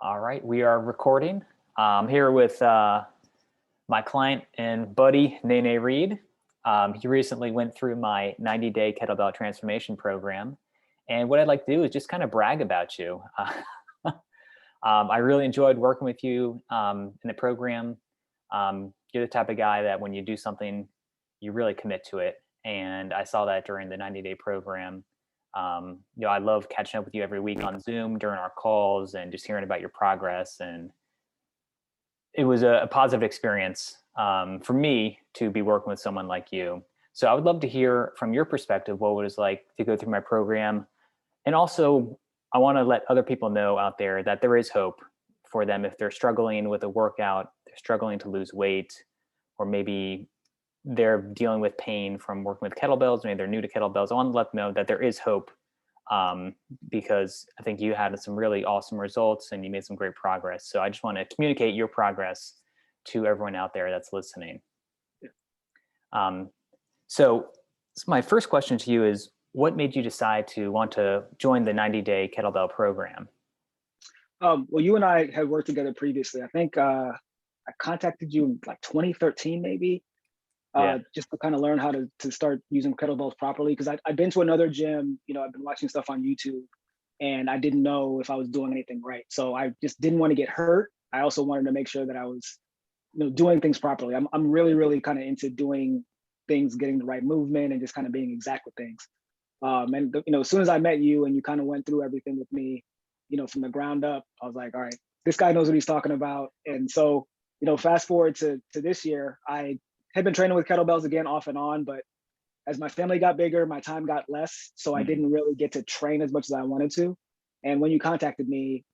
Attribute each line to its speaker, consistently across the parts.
Speaker 1: All right, we are recording. I'm here with my client and buddy, Nene Reed. He recently went through my 90-day kettlebell transformation program. And what I'd like to do is just kind of brag about you. I really enjoyed working with you in the program. You're the type of guy that when you do something, you really commit to it. And I saw that during the 90-day program. I love catching up with you every week on Zoom during our calls and just hearing about your progress. And it was a positive experience for me to be working with someone like you. So I would love to hear from your perspective what it was like to go through my program. And also, I want to let other people know out there that there is hope for them if they're struggling with a workout, they're struggling to lose weight, or maybe they're dealing with pain from working with kettlebells, maybe they're new to kettlebells. I want to let them know that there is hope because I think you had some really awesome results and you made some great progress. So I just want to communicate your progress to everyone out there that's listening. So my first question to you is, what made you decide to want to join the 90-day kettlebell program?
Speaker 2: Well, you and I had worked together previously. I think I contacted you in like 2013, maybe, just to kind of learn how to start using kettlebells properly. Because I'd been to another gym, I've been watching stuff on YouTube, and I didn't know if I was doing anything right. So I just didn't want to get hurt. I also wanted to make sure that I was, doing things properly. I'm really, really kind of into doing things, getting the right movement, and just kind of being exact with things. As soon as I met you and you kind of went through everything with me, from the ground up, I was like, all right, this guy knows what he's talking about. And so, fast forward to this year, I had been training with kettlebells again off and on, but as my family got bigger, my time got less. So I didn't really get to train as much as I wanted to. And when you contacted me,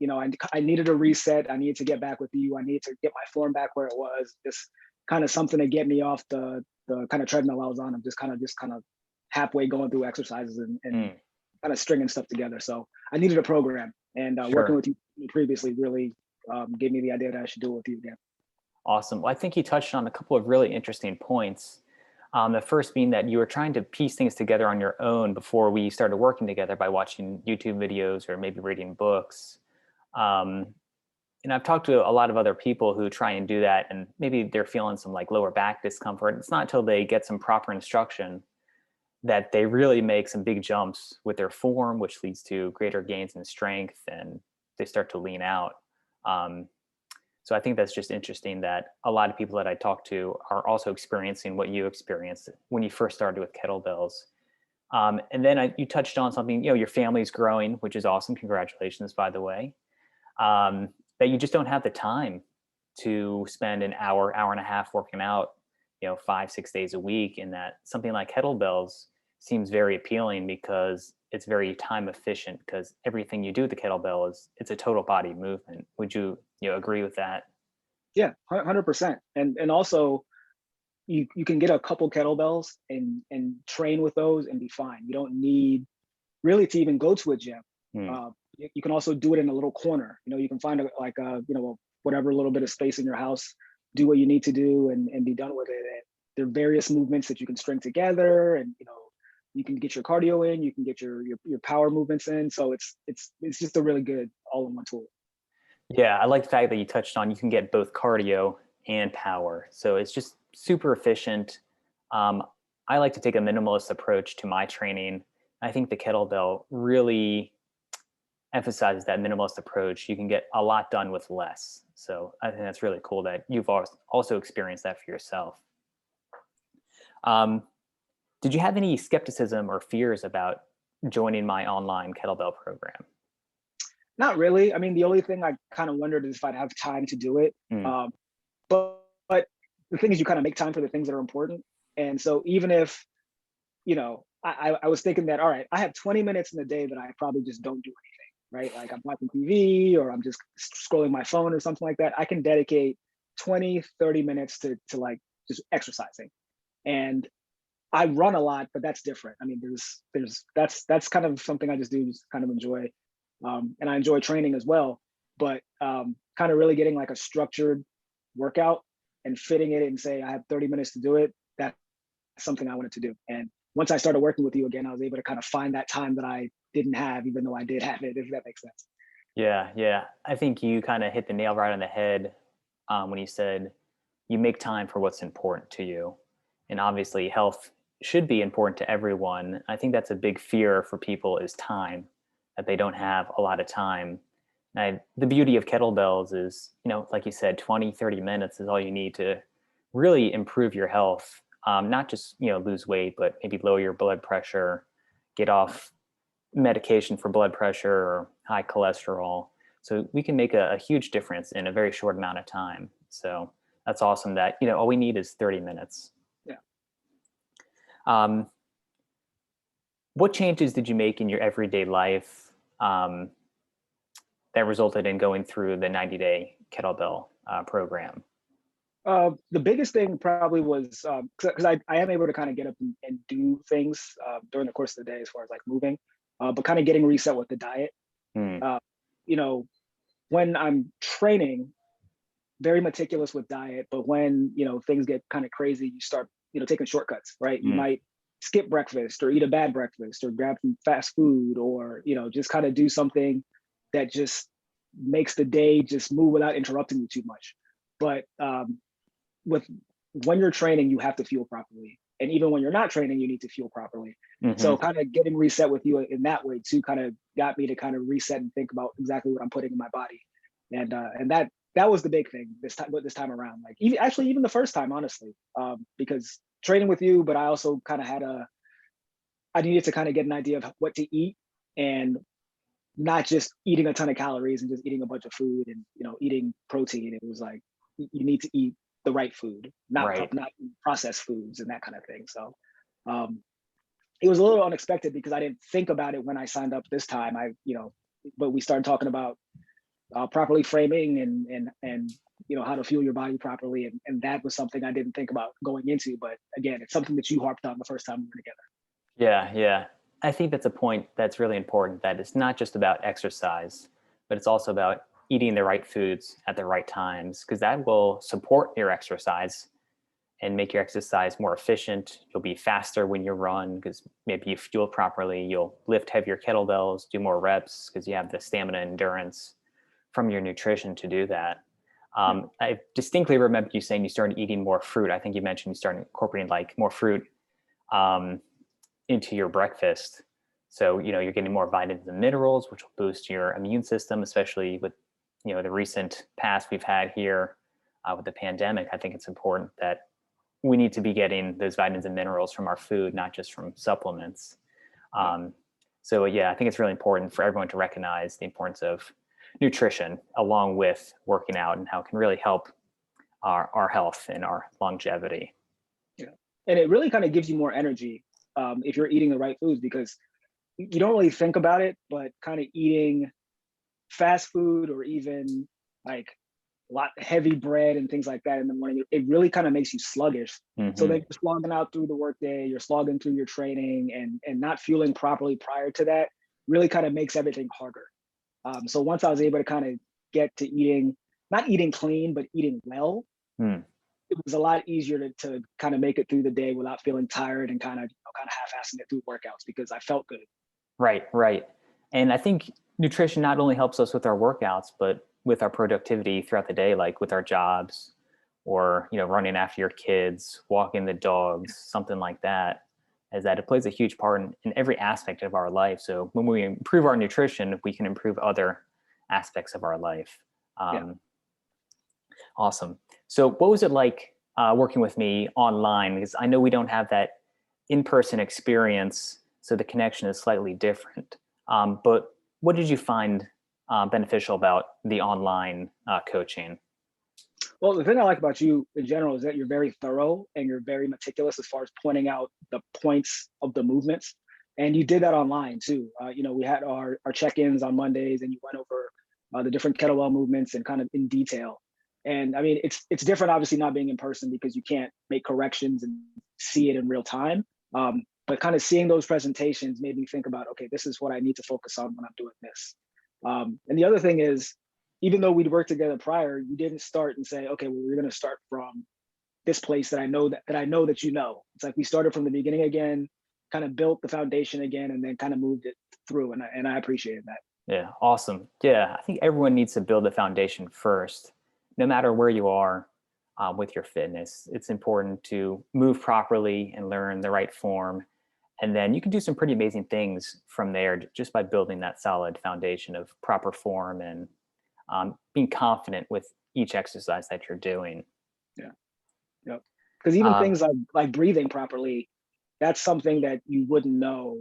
Speaker 2: I needed a reset. I needed to get back with you. I needed to get my form back where it was, just kind of something to get me off the kind of treadmill I was on. I'm just kind of halfway going through exercises and kind of stringing stuff together. So I needed a program, and working with you previously really gave me the idea that I should do it with you again.
Speaker 1: Awesome. Well, I think you touched on a couple of really interesting points. The first being that you were trying to piece things together on your own before we started working together by watching YouTube videos or maybe reading books. And I've talked to a lot of other people who try and do that, and maybe they're feeling some like lower back discomfort. It's not until they get some proper instruction that they really make some big jumps with their form, which leads to greater gains in strength, and they start to lean out. So I think that's just interesting that a lot of people that I talk to are also experiencing what you experienced when you first started with kettlebells. And then you touched on something, your family's growing, which is awesome. Congratulations, by the way. That you just don't have the time to spend an hour, hour and a half working out, 5-6 days a week. And that something like kettlebells seems very appealing because it's very time efficient, because everything you do with the kettlebell it's a total body movement. Would you agree with that?
Speaker 2: Yeah, 100%. And also you can get a couple kettlebells and train with those and be fine. You don't need really to even go to a gym. You can also do it in a little corner. You can find whatever little bit of space in your house, do what you need to do and be done with it. And there are various movements that you can string together, and you can get your cardio in, you can get your power movements in. So it's just a really good all-in-one tool.
Speaker 1: Yeah, I like the fact that you touched on you can get both cardio and power. So it's just super efficient. I like to take a minimalist approach to my training. I think the kettlebell really emphasizes that minimalist approach. You can get a lot done with less. So I think that's really cool that you've also experienced that for yourself. Did you have any skepticism or fears about joining my online kettlebell program?
Speaker 2: Not really. I mean, the only thing I kind of wondered is if I'd have time to do it. But the thing is, you kind of make time for the things that are important. And so even if, I was thinking that, all right, I have 20 minutes in the day that I probably just don't do anything, right? Like I'm watching TV or I'm just scrolling my phone or something like that. I can dedicate 20, 30 minutes to like just exercising. And I run a lot, but that's different. I mean, that's kind of something I just do, just kind of enjoy. And I enjoy training as well, but kind of really getting like a structured workout and fitting it and say, I have 30 minutes to do it. That's something I wanted to do. And once I started working with you again, I was able to kind of find that time that I didn't have, even though I did have it, if that makes sense.
Speaker 1: Yeah, yeah. I think you kind of hit the nail right on the head when you said you make time for what's important to you. And obviously, health should be important to everyone. I think that's a big fear for people is time, that they don't have a lot of time. The beauty of kettlebells is, like you said, 20, 30 minutes is all you need to really improve your health. Not just, lose weight, but maybe lower your blood pressure, get off medication for blood pressure or high cholesterol. So we can make a huge difference in a very short amount of time. So that's awesome that, all we need is 30 minutes.
Speaker 2: Yeah.
Speaker 1: Um, what changes did you make in your everyday life that resulted in going through the 90-day kettlebell program?
Speaker 2: The biggest thing probably was because I am able to kind of get up and do things during the course of the day as far as like moving, but kind of getting reset with the diet.
Speaker 1: Hmm.
Speaker 2: Uh, you know, when I'm training, very meticulous with diet, but when things get kind of crazy, you start taking shortcuts, right? You
Speaker 1: Hmm.
Speaker 2: might skip breakfast or eat a bad breakfast or grab some fast food or just kind of do something that just makes the day just move without interrupting you too much. But with when you're training, you have to fuel properly. And even when you're not training, you need to fuel properly.
Speaker 1: Hmm.
Speaker 2: So kind of getting reset with you in that way too kind of got me to kind of reset and think about exactly what I'm putting in my body. And that was the big thing this time around. Like even the first time, honestly, because training with you, but I also kind of I needed to kind of get an idea of what to eat and not just eating a ton of calories and just eating a bunch of food and eating protein. It was like you need to eat the right food,
Speaker 1: Right.
Speaker 2: not processed foods and that kind of thing. So um, it was a little unexpected because I didn't think about it when I signed up this time. But we started talking about properly framing and how to fuel your body properly, and that was something I didn't think about going into. But again, it's something that you harped on the first time we were together.
Speaker 1: Yeah, yeah. I think that's a point that's really important, that it's not just about exercise, but it's also about eating the right foods at the right times, because that will support your exercise and make your exercise more efficient. You'll be faster when you run because maybe you fuel properly. You'll lift heavier kettlebells, do more reps because you have the stamina and endurance from your nutrition to do that.
Speaker 2: Yeah,
Speaker 1: I distinctly remember you saying you started eating more fruit. I think you mentioned you started incorporating like more fruit um, into your breakfast. So, you're getting more vitamins and minerals, which will boost your immune system, especially with, the recent past we've had here with the pandemic. I think it's important that we need to be getting those vitamins and minerals from our food, not just from supplements.
Speaker 2: yeah,
Speaker 1: Um, so yeah, I think it's really important for everyone to recognize the importance of nutrition along with working out and how it can really help our health and our longevity.
Speaker 2: yeah. And it really kind of gives you more energy if you're eating the right foods because you don't really think about it, but kind of eating fast food or even like a lot heavy bread and things like that in the morning, it really kind of makes you sluggish. So then
Speaker 1: Hmm.
Speaker 2: you're slogging out through the workday, you're slogging through your training and not fueling properly prior to that really kind of makes everything harder. So once I was able to kind of get to eating, not eating clean, but eating well,
Speaker 1: Mm.
Speaker 2: it was a lot easier to kind of make it through the day without feeling tired and kind of half-assing it through workouts because I felt good.
Speaker 1: Right, right. And I think nutrition not only helps us with our workouts, but with our productivity throughout the day, like with our jobs or, running after your kids, walking the dogs, something like that, is that it plays a huge part in every aspect of our life. So when we improve our nutrition, we can improve other aspects of our life.
Speaker 2: Yeah.
Speaker 1: Um, awesome. So what was it like working with me online? Because I know we don't have that in-person experience, so the connection is slightly different. But what did you find beneficial about the online coaching?
Speaker 2: Well, the thing I like about you in general is that you're very thorough and you're very meticulous as far as pointing out the points of the movements. And you did that online too. We had our check-ins on Mondays and you went over the different kettlebell movements and kind of in detail. And I mean, it's different obviously not being in person because you can't make corrections and see it in real time. But kind of seeing those presentations made me think about, okay, this is what I need to focus on when I'm doing this. And the other thing is, even though we'd worked together prior, you didn't start and say, okay, well, we're going to start from this place that I know that I know that It's like we started from the beginning again, kind of built the foundation again, and then kind of moved it through. And I appreciated that.
Speaker 1: Yeah, awesome. Yeah, I think everyone needs to build a foundation first, no matter where you are with your fitness. It's important to move properly and learn the right form. And then you can do some pretty amazing things from there just by building that solid foundation of proper form and being confident with each exercise that you're doing.
Speaker 2: Yeah. Yep. Because even
Speaker 1: Um,
Speaker 2: things like breathing properly, that's something that you wouldn't know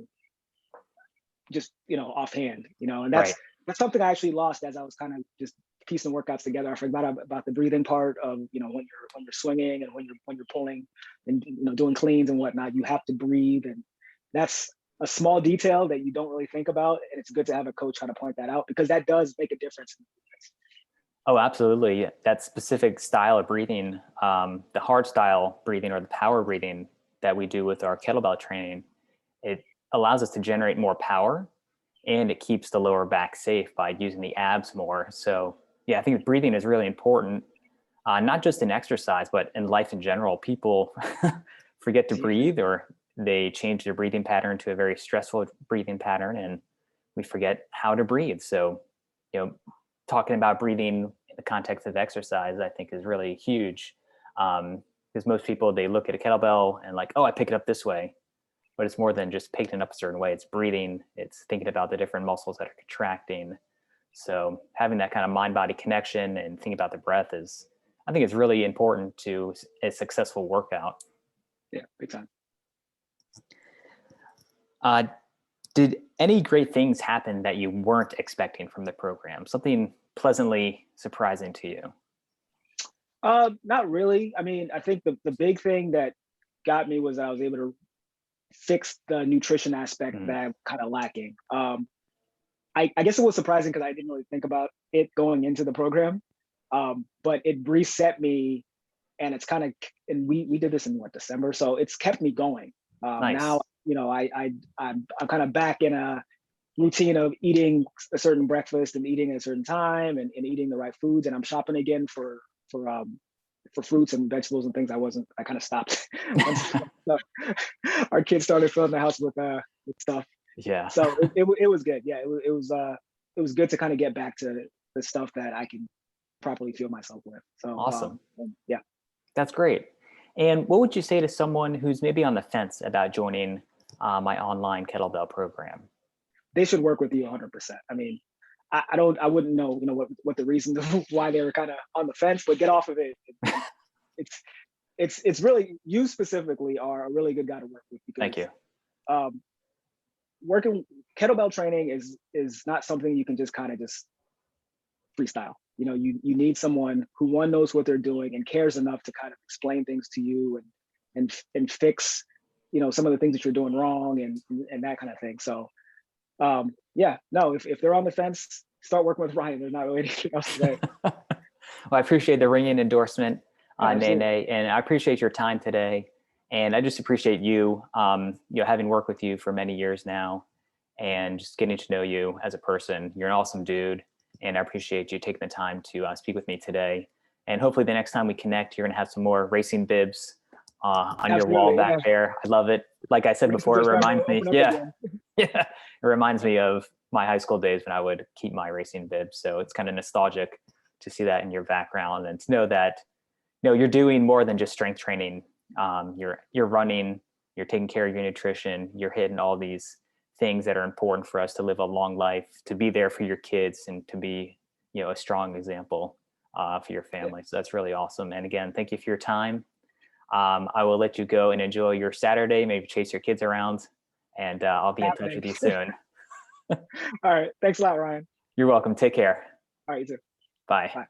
Speaker 2: just offhand, and that's
Speaker 1: right.
Speaker 2: that's something I actually lost as I was kind of just piecing workouts together. I forgot about the breathing part of when you're swinging and when you're pulling and doing cleans and whatnot. You have to breathe, and that's a small detail that you don't really think about, and it's good to have a coach kind of point that out because that does make a difference.
Speaker 1: Oh, absolutely. That specific style of breathing, the hard style breathing or the power breathing that we do with our kettlebell training, it allows us to generate more power and it keeps the lower back safe by using the abs more. So, yeah, I think breathing is really important, not just in exercise, but in life in general. People forget to
Speaker 2: Yeah,
Speaker 1: breathe or they change their breathing pattern to a very stressful breathing pattern and we forget how to breathe. So, you know, talking about breathing in the context of exercise, I think is really huge. Because most people, they look at a kettlebell and like, oh, I pick it up this way, but it's more than just picking it up a certain way. It's breathing. It's thinking about the different muscles that are contracting. So having that kind of mind-body connection and thinking about the breath is, I think, it's really important to a successful workout.
Speaker 2: yeah, big time.
Speaker 1: Uh, did any great things happen that you weren't expecting from the program? Something pleasantly surprising to you?
Speaker 2: Not really. I mean, I think the big thing that got me was I was able to fix the nutrition aspect
Speaker 1: Mm,
Speaker 2: that I'm kind of lacking. I guess it was surprising because I didn't really think about it going into the program, but it reset me, and it's kind of and we did this in what December, so it's kept me going. Now
Speaker 1: nice.
Speaker 2: I'm kind of back in a routine of eating a certain breakfast and eating at a certain time and eating the right foods, and I'm shopping again for fruits and vegetables and things I kind of stopped once our kids started filling the house with stuff.
Speaker 1: Yeah.
Speaker 2: So it was good. Yeah, it was good to kind of get back to the stuff that I can properly fuel myself with. So
Speaker 1: Awesome.
Speaker 2: yeah,
Speaker 1: That's great. And what would you say to someone who's maybe on the fence about joining my online kettlebell program?
Speaker 2: they should work with you 100%. I mean, I wouldn't know what the reasons of why they were kind of on the fence, but get off of it. And it's it's really, you specifically are a really good guy to work with
Speaker 1: Thank
Speaker 2: because
Speaker 1: you.
Speaker 2: um, working kettlebell training is not something you can just kind of just freestyle. You need someone who one knows what they're doing and cares enough to kind of explain things to you and fix some of the things that you're doing wrong and that kind of thing. So yeah, no, if they're on the fence, start working with Ryan. There's not really anything else to say.
Speaker 1: Well, I appreciate the ringing endorsement,
Speaker 2: Yeah,
Speaker 1: Nene,
Speaker 2: absolutely.
Speaker 1: and I appreciate your time today. And I just appreciate you, having worked with you for many years now, and just getting to know you as a person. You're an awesome dude, and I appreciate you taking the time to speak with me today. And hopefully, the next time we connect, you're gonna have some more racing bibs on your wall
Speaker 2: Absolutely.
Speaker 1: back
Speaker 2: Yeah.
Speaker 1: there. I love it. Like I said
Speaker 2: Races
Speaker 1: before,
Speaker 2: are
Speaker 1: it
Speaker 2: starting to
Speaker 1: reminds me.
Speaker 2: open up
Speaker 1: Yeah,
Speaker 2: again.
Speaker 1: yeah, it reminds me of my high school days when I would keep my racing bibs. So it's kind of nostalgic to see that in your background and to know that you're doing more than just strength training. You're running, you're taking care of your nutrition, you're hitting all these things that are important for us to live a long life, to be there for your kids, and to be a strong example for your
Speaker 2: Yeah,
Speaker 1: family. So that's really awesome. And again, thank you for your time. I will let you go and enjoy your Saturday. Maybe chase your kids around, and I'll be in touch
Speaker 2: happening.
Speaker 1: with you soon.
Speaker 2: All right. Thanks a lot, Ryan.
Speaker 1: You're welcome. Take care.
Speaker 2: All right, you too.
Speaker 1: Bye.
Speaker 2: Bye.